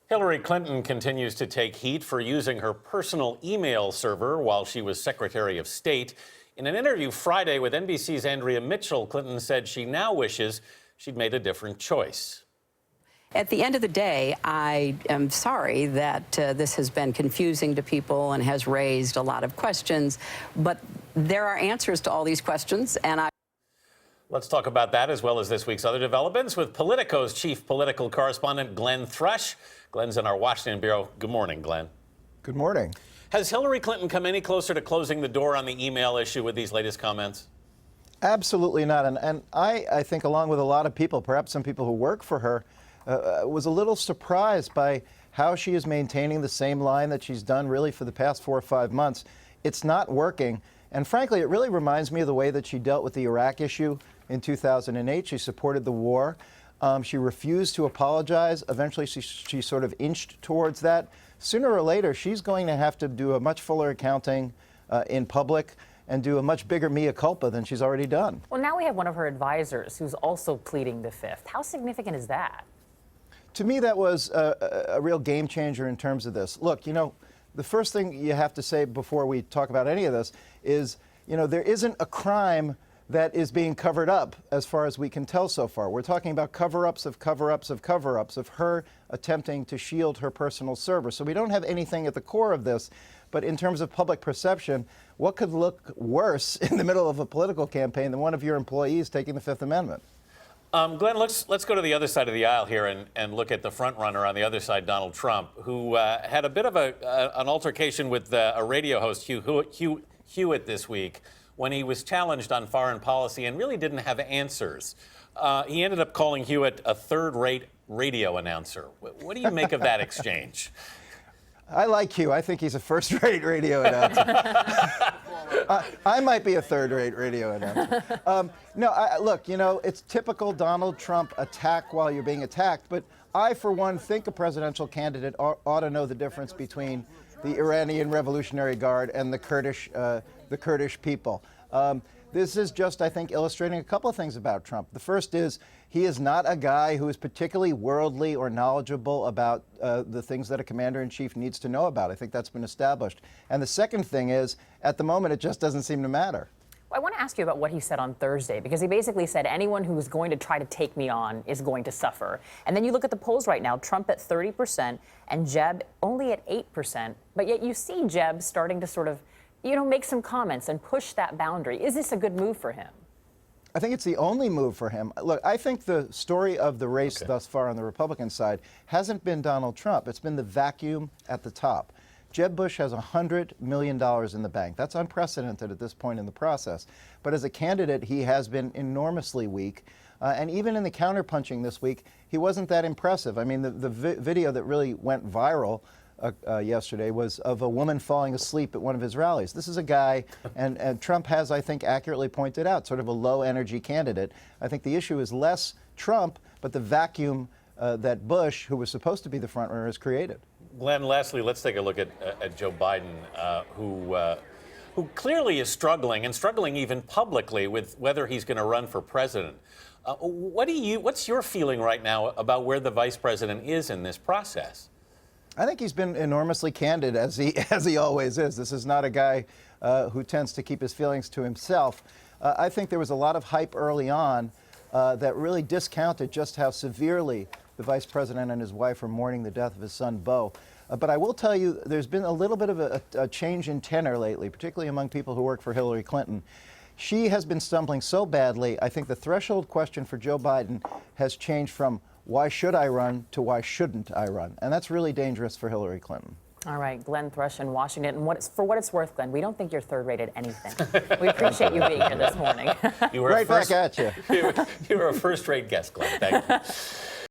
Hillary Clinton continues to take heat for using her personal email server while she was Secretary of State. In an interview Friday with NBC's Andrea Mitchell, Clinton said she now wishes she'd made a different choice. At the end of the day, I am sorry that this has been confusing to people and has raised a lot of questions, but there are answers to all these questions, and Let's talk about that as well as this week's other developments with Politico's chief political correspondent, Glenn Thrush. Glenn's in our Washington bureau. Good morning, Glenn. Good morning. Has Hillary Clinton come any closer to closing the door on the email issue with these latest comments? Absolutely not. And I think, along with a lot of people, perhaps some people who work for her, was a little surprised by how she is maintaining the same line that she's done really for the past 4 or 5 months. It's not working. And frankly, it really reminds me of the way that she dealt with the Iraq issue in 2008. She supported the war. She refused to apologize. Eventually, she sort of inched towards that. Sooner or later, she's going to have to do a much fuller accounting in public and do a much bigger mea culpa than she's already done. Well, now we have one of her advisors who's also pleading the fifth. How significant is that? To me, that was a real game changer in terms of this. Look, you know, the first thing you have to say before we talk about any of this is, you know, there isn't a crime that is being covered up as far as we can tell so far. We're talking about cover-ups of cover-ups of cover-ups of her attempting to shield her personal server. So we don't have anything at the core of this, but in terms of public perception, what could look worse in the middle of a political campaign than one of your employees taking the Fifth Amendment? Glenn, let's go to the other side of the aisle here and look at the front runner on the other side, Donald Trump, who had a bit of an altercation with a radio host, Hugh Hewitt, this week when he was challenged on foreign policy and really didn't have answers. He ended up calling Hewitt a third-rate radio announcer. What do you make of that exchange? I like Hugh. I think he's a first-rate radio announcer. I might be a third-rate radio announcer. Look, you know, it's typical Donald Trump attack while you're being attacked, but I, for one, think a presidential candidate ought to know the difference between the Iranian Revolutionary Guard and the Kurdish people. This is just, I think, illustrating a couple of things about Trump. The first is he is not a guy who is particularly worldly or knowledgeable about the things that a commander-in-chief needs to know about. I think that's been established. And the second thing is, at the moment, it just doesn't seem to matter. I want to ask you about what he said on Thursday, because he basically said anyone who is going to try to take me on is going to suffer. And then you look at the polls right now, Trump at 30% and Jeb only at 8%. But yet you see Jeb starting to sort of, you know, make some comments and push that boundary. Is this a good move for him? I think it's the only move for him. Look, I think the story of the race thus far on the Republican side hasn't been Donald Trump. It's been the vacuum at the top. Jeb Bush has $100 million in the bank. That's unprecedented at this point in the process. But as a candidate, he has been enormously weak. And even in the counterpunching this week, he wasn't that impressive. I mean, the video that really went viral yesterday was of a woman falling asleep at one of his rallies. This is a guy, and Trump has, I think, accurately pointed out, sort of a low-energy candidate. I think the issue is less Trump, but the vacuum that Bush, who was supposed to be the frontrunner, has created. Glenn, lastly, let's take a look at Joe Biden, who clearly is struggling, and struggling even publicly with whether he's going to run for president. What's your feeling right now about where the vice president is in this process? I think he's been enormously candid, as he always is. This is not a guy who tends to keep his feelings to himself. I think there was a lot of hype early on that really discounted just how severely the vice president and his wife are mourning the death of his son, Beau. But I will tell you, there's been a little bit of a change in tenor lately, particularly among people who work for Hillary Clinton. She has been stumbling so badly, I think the threshold question for Joe Biden has changed from why should I run to why shouldn't I run? And that's really dangerous for Hillary Clinton. All right, Glenn Thrush in Washington. And for what it's worth, Glenn, we don't think you're third-rate at anything. We appreciate you being here this morning. Back at you. You were a first-rate guest, Glenn. Thank you.